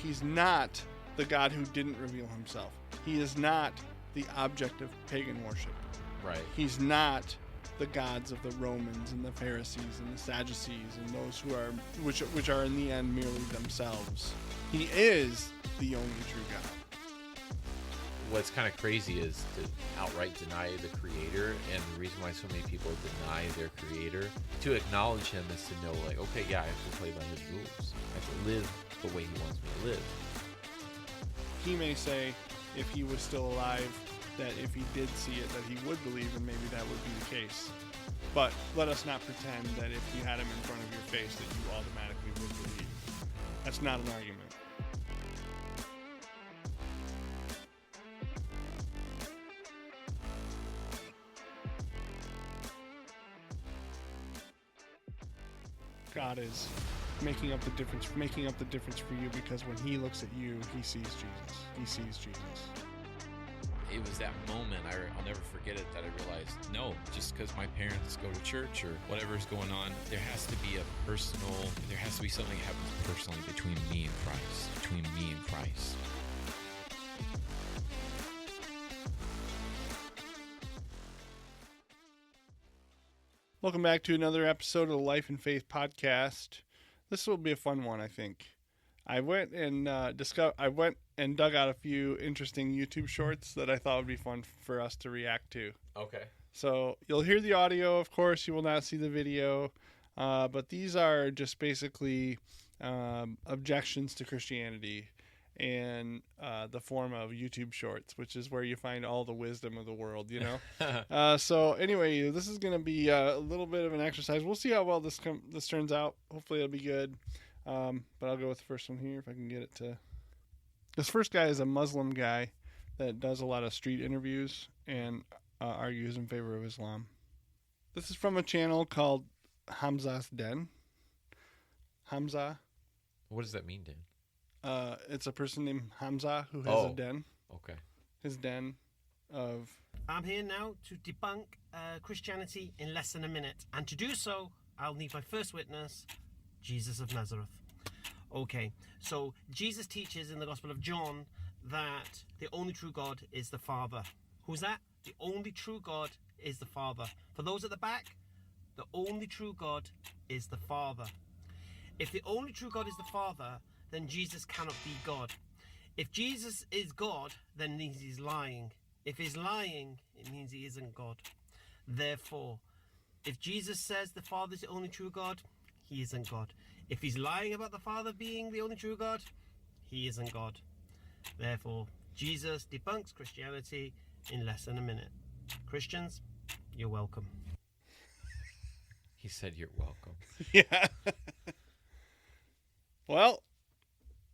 He's not the God who didn't reveal himself. He is not the object of pagan worship. Right. He's not the gods of the Romans and the Pharisees and the Sadducees and those who are which are in the end merely themselves. He is the only true God. What's kind of crazy is to outright deny the creator, and the reason why so many people deny their creator, to acknowledge him is to know, like, okay, yeah, I have to play by his rules. I have to live the way he wants me to live. He may say, if he was still alive, that if he did see it, that he would believe, and maybe that would be the case. But let us not pretend that if you had him in front of your face that you automatically would believe. That's not an argument. God is making up the difference for you, because when he looks at you, he sees Jesus. He sees Jesus. It was that moment, I'll never forget it, that I realized, no, just because my parents go to church or whatever's going on, there has to be something that happens personally between me and Christ. Welcome back to another episode of the Life and Faith podcast. This will be a fun one, I think. I went and dug out a few interesting YouTube shorts that I thought would be fun for us to react to. Okay. So you'll hear the audio, of course. You will not see the video. But these are just basically objections to Christianity in the form of YouTube shorts, which is where you find all the wisdom of the world, you know? So anyway, this is going to be a little bit of an exercise. We'll see how well this turns out. Hopefully it'll be good. But I'll go with the first one here if I can get it to... This first guy is a Muslim guy that does a lot of street interviews and argues in favor of Islam. This is from a channel called Hamza's Den. Hamza. What does that mean, Dan? It's a person named Hamza who has a den. Okay. His den of... I'm here now to debunk Christianity in less than a minute. And to do so, I'll need my first witness, Jesus of Nazareth. Okay, so Jesus teaches in the Gospel of John that the only true God is the Father. Who's that? The only true God is the Father. For those at the back, the only true God is the Father. If the only true God is the Father, then Jesus cannot be God. If Jesus is God, then it means he's lying. If he's lying, it means he isn't God. Therefore, if Jesus says the Father is the only true God, he isn't God. If he's lying about the Father being the only true God, he isn't God. Therefore, Jesus debunks Christianity in less than a minute. Christians, you're welcome. He said you're welcome. Yeah. Well,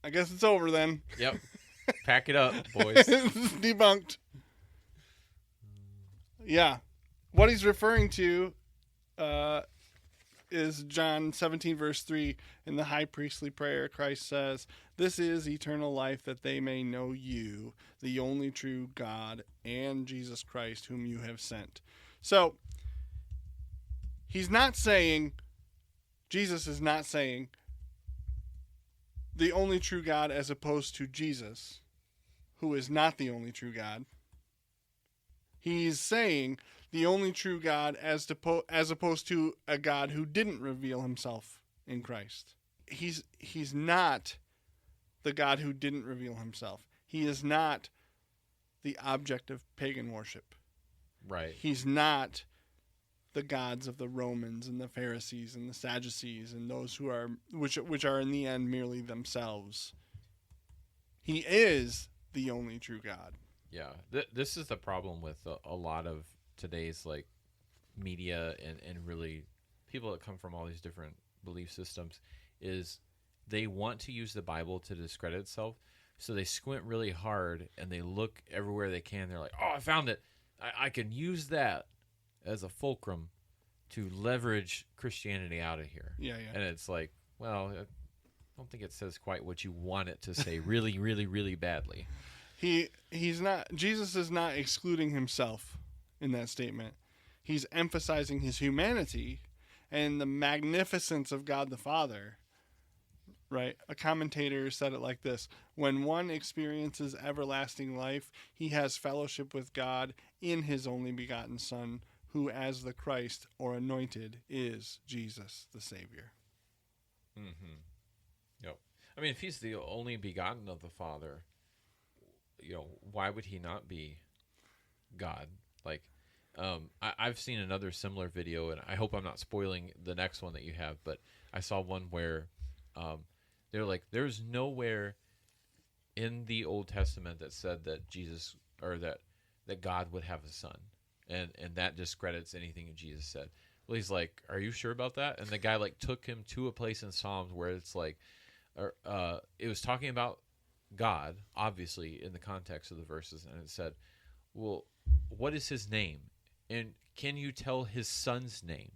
I guess it's over then. Yep. Pack it up, boys. Debunked. Yeah. What he's referring to is John 17, verse 3. In the high priestly prayer, Christ says, "This is eternal life, that they may know you, the only true God, and Jesus Christ, whom you have sent." So, Jesus is not saying the only true God as opposed to Jesus, who is not the only true God. He's saying the only true God as opposed to a God who didn't reveal himself in Christ. He's not the God who didn't reveal himself. He is not the object of pagan worship. Right. He's not the gods of the Romans and the Pharisees and the Sadducees and those who are which are in the end merely themselves. He is the only true God. Yeah, this is the problem with a lot of today's like media and really people that come from all these different belief systems, is they want to use the Bible to discredit itself. So they squint really hard and they look everywhere they can. They're like, "Oh, I found it. I can use that as a fulcrum to leverage Christianity out of here." Yeah. And it's like, well, I don't think it says quite what you want it to say really, really, really badly. Jesus is not excluding himself in that statement. He's emphasizing his humanity and the magnificence of God the Father, right? A commentator said it like this: when one experiences everlasting life, he has fellowship with God in his only begotten Son, who as the Christ or anointed is Jesus the Savior. Mm-hmm. Yep. I mean, if he's the only begotten of the Father, why would he not be God? Like, I've seen another similar video, and I hope I'm not spoiling the next one that you have, but I saw one where they're like, there's nowhere in the Old Testament that said that Jesus, or that God would have a son, and that discredits anything Jesus said. Well, he's like, are you sure about that? And the guy like took him to a place in Psalms where it's like, it was talking about God, obviously in the context of the verses, and it said, well, what is his name? And can you tell his son's name?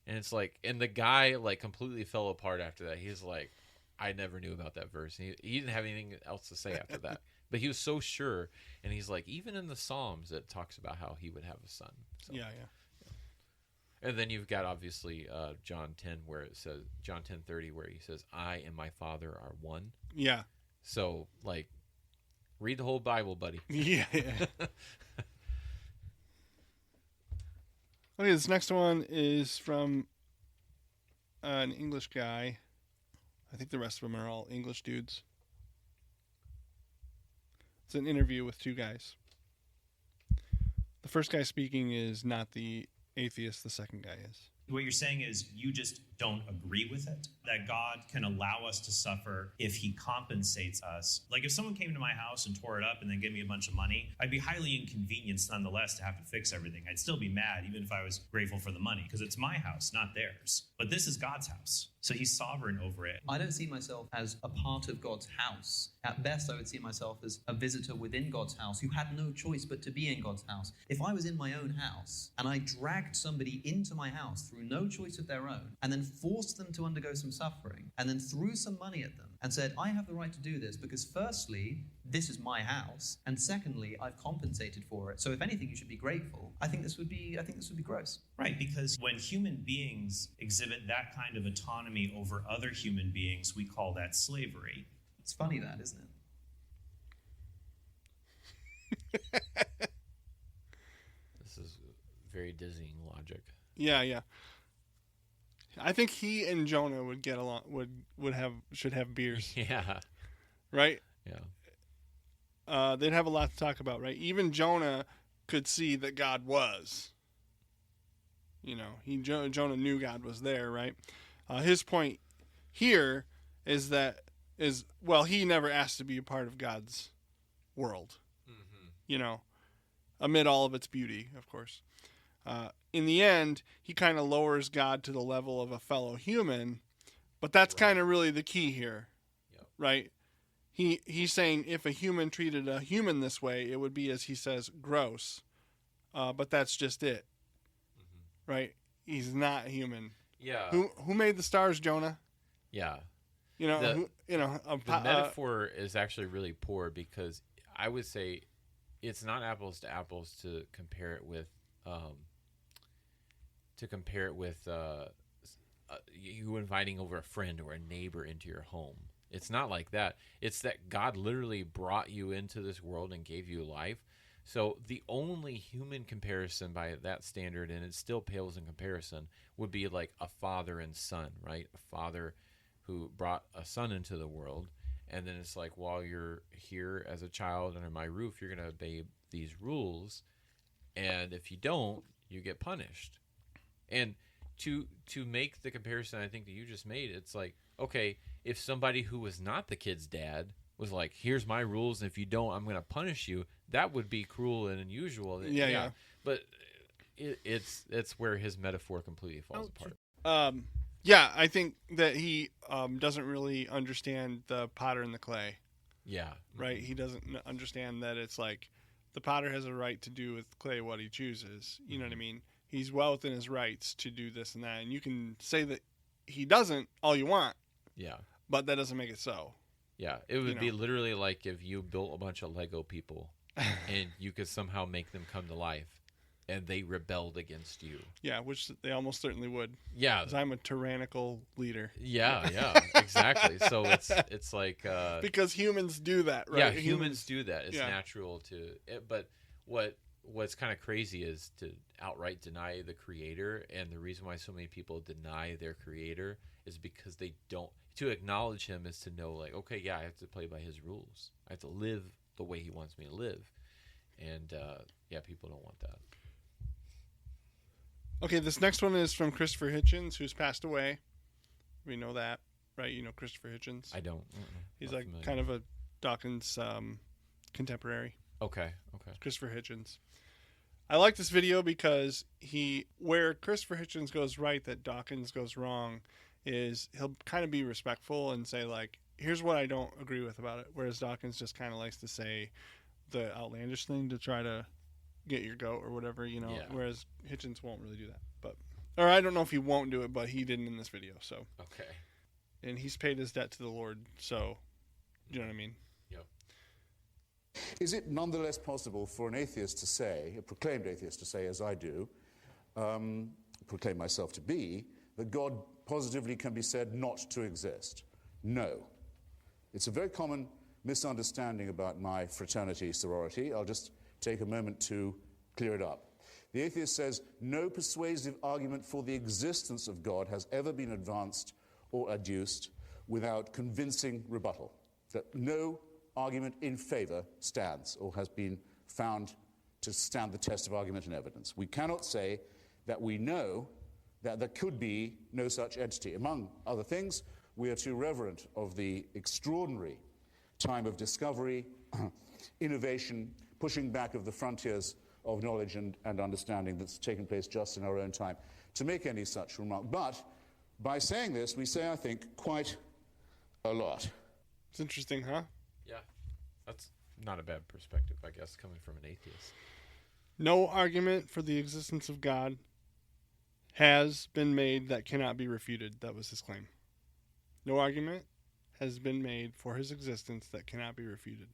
And it's like, and the guy like completely fell apart after that. He's like, I never knew about that verse. And he didn't have anything else to say after that. But he was so sure. And he's like, even in the Psalms, it talks about how he would have a son. So, Yeah. And then you've got obviously John 10 where it says, John 10:30 where he says, I and my Father are one. Yeah. So like, read the whole Bible, buddy. Yeah. Okay, this next one is from an English guy. I think the rest of them are all English dudes. It's an interview with two guys. The first guy speaking is not the atheist, the second guy is. What you're saying is you just don't agree with it, that God can allow us to suffer if he compensates us. Like if someone came to my house and tore it up and then gave me a bunch of money, I'd be highly inconvenienced nonetheless to have to fix everything. I'd still be mad even if I was grateful for the money because it's my house, not theirs. But this is God's house, so he's sovereign over it. I don't see myself as a part of God's house. At best, I would see myself as a visitor within God's house who had no choice but to be in God's house. If I was in my own house and I dragged somebody into my house through no choice of their own and then forced them to undergo some suffering and then threw some money at them and said, I have the right to do this because firstly, this is my house, and secondly, I've compensated for it. So if anything, you should be grateful. I think this would be gross. Right, because when human beings exhibit that kind of autonomy over other human beings, we call that slavery. It's funny that, isn't it? This is very dizzying logic. Yeah. I think he and Jonah would get along. Should have beers. Yeah. Right. Yeah. They'd have a lot to talk about, right? Even Jonah could see that God was. Jonah knew God was there, right? His point here is he never asked to be a part of God's world. Mm-hmm. Amid all of its beauty, of course. In the end, he kind of lowers God to the level of a fellow human, but that's kind of really the key here, right? He's saying if a human treated a human this way, it would be, as he says, gross. But that's just it, right? He's not human. Yeah. Who made the stars, Jonah? Yeah. The metaphor is actually really poor because I would say it's not apples to apples to compare it with you inviting over a friend or a neighbor into your home. It's not like that. It's that God literally brought you into this world and gave you life. So the only human comparison by that standard, and it still pales in comparison, would be like a father and son, right? A father who brought a son into the world, and then it's like, while you're here as a child under my roof, you're going to obey these rules, and if you don't, you get punished. And to make the comparison I think that you just made, it's like, okay, if somebody who was not the kid's dad was like, here's my rules, and if you don't, I'm going to punish you, that would be cruel and unusual. Yeah. But it's where his metaphor completely falls apart. I think that he doesn't really understand the potter and the clay. Yeah. Right? He doesn't understand that it's like the potter has a right to do with clay what he chooses. You know what I mean? He's well within his rights to do this and that. And you can say that he doesn't all you want. Yeah. But that doesn't make it so. Yeah. It would be literally like if you built a bunch of Lego people and you could somehow make them come to life. and they rebelled against you. Yeah, which they almost certainly would. Yeah, 'Cause I'm a tyrannical leader. yeah, exactly. So it's like Because humans do that, right? yeah, humans do that. It's yeah. natural to. But what's kind of crazy is to outright deny the creator, and the reason why so many people deny their creator is because they don't. To acknowledge him is to know, like, okay, yeah, I have to play by his rules. I have to live the way he wants me to live, and yeah, people don't want that. Okay, this next one is from Christopher Hitchens, who's passed away. We know that, right? You know Christopher Hitchens. I don't. He's Not like familiar. kind of a Dawkins contemporary. Okay. Christopher Hitchens. I like this video because where Christopher Hitchens goes right that Dawkins goes wrong is he'll kind of be respectful and say, like, here's what I don't agree with about it. Whereas Dawkins just kind of likes to say the outlandish thing to try to get your goat or whatever, you know. Yeah. Whereas Hitchens won't really do that. Or I don't know if he won't do it, but he didn't in this video. So, Okay. and he's paid his debt to the Lord. So, you know what I mean? Yep. Is it nonetheless possible for an atheist to say, a proclaimed atheist to say, as I do, proclaim myself to be, that God positively can be said not to exist? No. It's a very common misunderstanding about my fraternity sorority. I'll just take a moment to clear it up. The atheist says no persuasive argument for the existence of God has ever been advanced or adduced without convincing rebuttal. That no argument in favor stands or has been found to stand the test of argument and evidence. We cannot say that we know that there could be no such entity. Among other things, we are too reverent of the extraordinary time of discovery, innovation, pushing back of the frontiers of knowledge and understanding that's taken place just in our own time to make any such remark. But by saying this, we say, I think, quite a lot. It's interesting, huh? Yeah, that's not a bad perspective, I guess, coming from an atheist. No argument for the existence of God has been made that cannot be refuted. That was his claim. No argument has been made for his existence that cannot be refuted.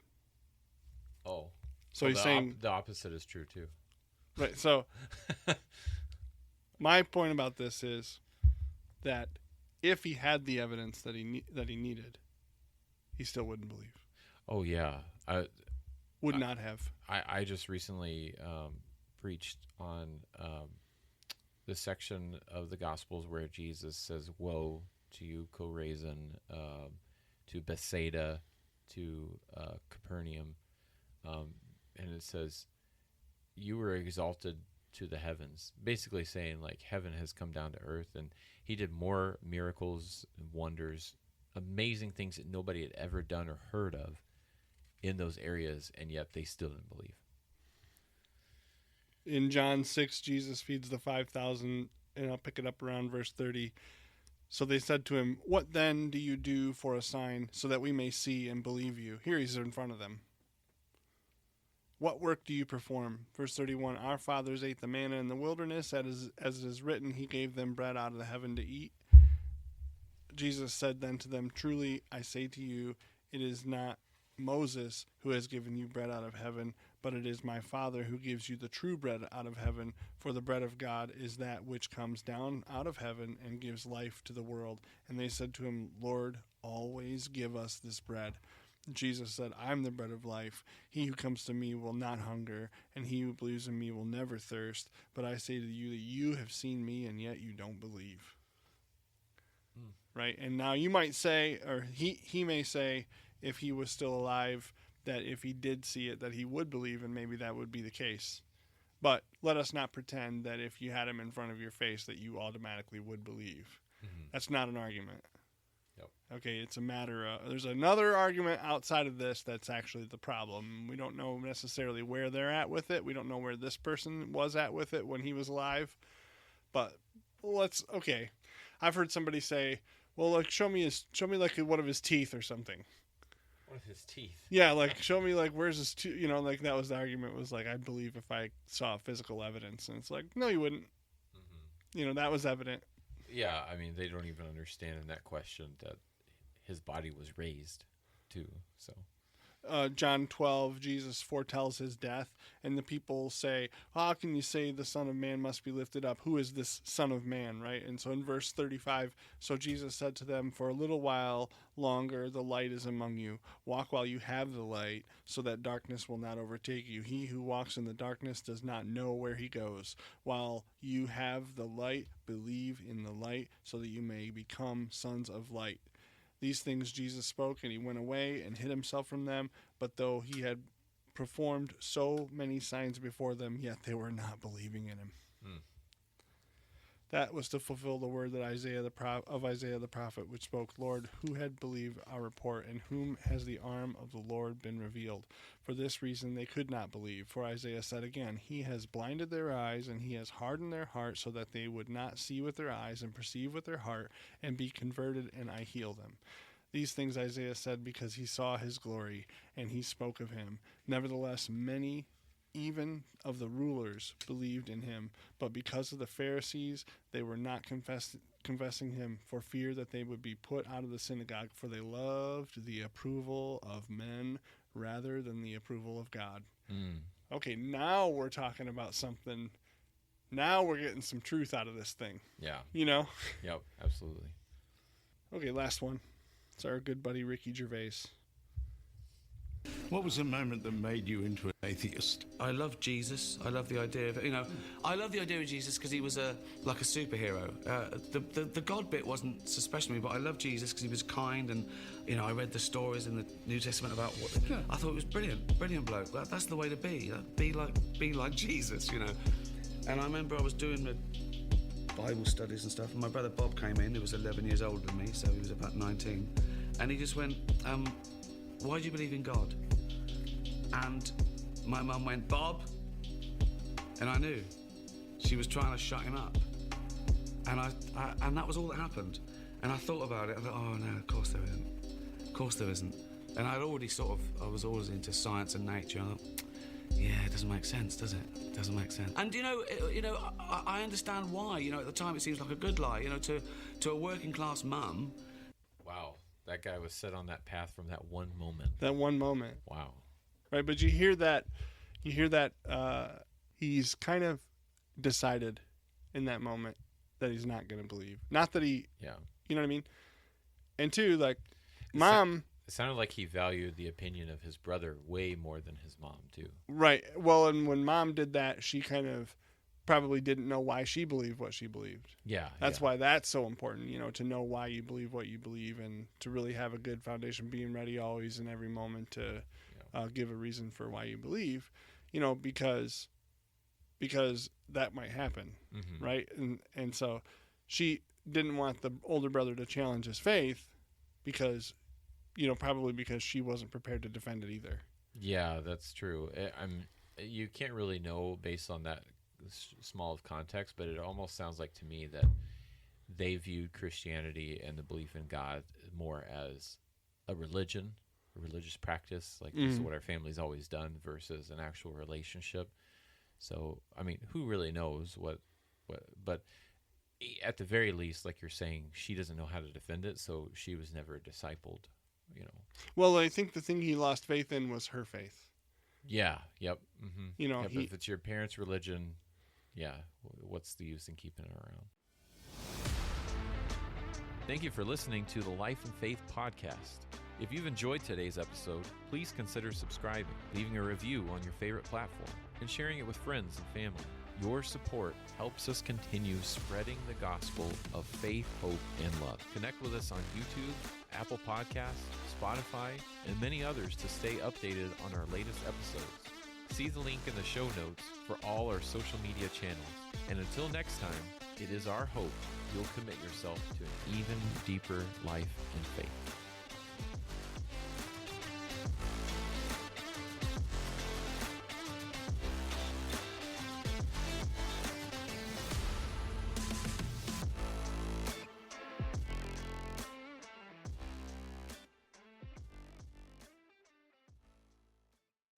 Oh, So he's saying the opposite is true too. right. So my point about this is that if he had the evidence that he needed, he still wouldn't believe. Oh yeah, Would not have. I just recently preached on the section of the Gospels where Jesus says, "Woe to you, Chorazin, to Bethsaida, to Capernaum," and it says, "You were exalted to the heavens," basically saying like heaven has come down to earth, and he did more miracles and wonders, amazing things that nobody had ever done or heard of in those areas, and yet they still didn't believe. In John 6, Jesus feeds the 5,000, and I'll pick it up around verse 30. So they said to him, "What then do you do for a sign so that we may see and believe you?" Here he's in front of them. "What work do you perform?" Verse 31, "Our fathers ate the manna in the wilderness, as it is written, he gave them bread out of the heaven to eat." Jesus said then to them, "Truly I say to you, it is not Moses who has given you bread out of heaven, but it is my Father who gives you the true bread out of heaven. For the bread of God is that which comes down out of heaven and gives life to the world." And they said to him, "Lord, always give us this bread." Jesus said, "I'm the bread of life. He who comes to me will not hunger, and he who believes in me will never thirst. But I say to you that you have seen me, and yet you don't believe." Right? And now you might say, or he may say, if he was still alive, that if he did see it, that he would believe, and maybe that would be the case. But let us not pretend that if you had him in front of your face that you automatically would believe. Mm-hmm. That's not an argument. Yep. Okay, it's a matter of, there's another argument outside of this that's actually the problem. We don't know necessarily where they're at with it. We don't know where this person was at with it when he was alive. But okay. I've heard somebody say, "Well, like, show me like one of his teeth or something." One of his teeth. Yeah, like, show me, like, where's his tooth? You know, like, that was the argument, was like, I'd believe if I saw physical evidence. And it's like, no, you wouldn't. Mm-hmm. You know, that was evident. Yeah, I mean, they don't even understand in that question that his body was raised, too. So John 12, Jesus foretells his death, and the people say, how can you say the Son of Man must be lifted up? Who is this Son of Man, right? And so in verse 35, so Jesus said to them, for a little while longer the light is among you. Walk while you have the light, so that darkness will not overtake you. He who walks in the darkness does not know where he goes. While you have the light, believe in the light, so that you may become sons of light. These things Jesus spoke, and he went away and hid himself from them. But though he had performed so many signs before them, yet they were not believing in him. That was to fulfill the word that Isaiah the prophet, which spoke, Lord, who had believed our report, and whom has the arm of the Lord been revealed? For this reason they could not believe. For Isaiah said again, he has blinded their eyes, and he has hardened their heart, so that they would not see with their eyes and perceive with their heart, and be converted, and I heal them. These things Isaiah said because he saw his glory, and he spoke of him. Nevertheless, many even of the rulers believed in him, but because of the Pharisees, they were not confessing him for fear that they would be put out of the synagogue, for they loved the approval of men rather than the approval of God. Okay, now we're talking about something. Now we're getting some truth out of this thing. Yeah. You know? Yep, absolutely. Okay, last one. It's our good buddy Ricky Gervais. What was the moment that made you into an atheist? I love Jesus. I love the idea of, I love the idea of Jesus because he was like a superhero. The God bit wasn't so special to me, but I love Jesus because he was kind, and, I read the stories in the New Testament about what... Yeah. I thought it was brilliant bloke. That's the way to be. Be like Jesus, And I remember I was doing the Bible studies and stuff, and my brother Bob came in, who was 11 years older than me, so he was about 19, and he just went, why do you believe in God? And my mum went, Bob, and I knew she was trying to shut him up, and and that was all that happened. And I thought about it. I thought, oh no, of course there isn't. And I was always into science and nature. I thought, yeah, it doesn't make sense, does it? It doesn't make sense. And I understand why. At the time it seems like a good lie. To a working class mum. Wow, that guy was set on that path from that one moment. That one moment. Wow. Right, but you hear that he's kind of decided in that moment that he's not going to believe. Not that he, you know what I mean? And two, like, Mom... It sounded like he valued the opinion of his brother way more than his mom, too. Right. Well, and when Mom did that, she kind of probably didn't know why she believed what she believed. Yeah. That's why that's so important, to know why you believe what you believe, and to really have a good foundation, being ready always in every moment to give a reason for why you believe, because that might happen, right? And so she didn't want the older brother to challenge his faith because, probably because she wasn't prepared to defend it either. Yeah, that's true. You can't really know based on that small of context, but it almost sounds like to me that they viewed Christianity and the belief in God more as a religion, a religious practice, like this is what our family's always done, versus an actual relationship. So, who really knows what, but at the very least, like you're saying, she doesn't know how to defend it, so she was never discipled, Well, I think the thing he lost faith in was her faith. Yeah, yep. Mm-hmm. If it's your parents' religion, what's the use in keeping it around? Thank you for listening to the Life and Faith podcast. If you've enjoyed today's episode, please consider subscribing, leaving a review on your favorite platform, and sharing it with friends and family. Your support helps us continue spreading the gospel of faith, hope, and love. Connect with us on YouTube, Apple Podcasts, Spotify, and many others to stay updated on our latest episodes. See the link in the show notes for all our social media channels. And until next time, it is our hope you'll commit yourself to an even deeper life in faith.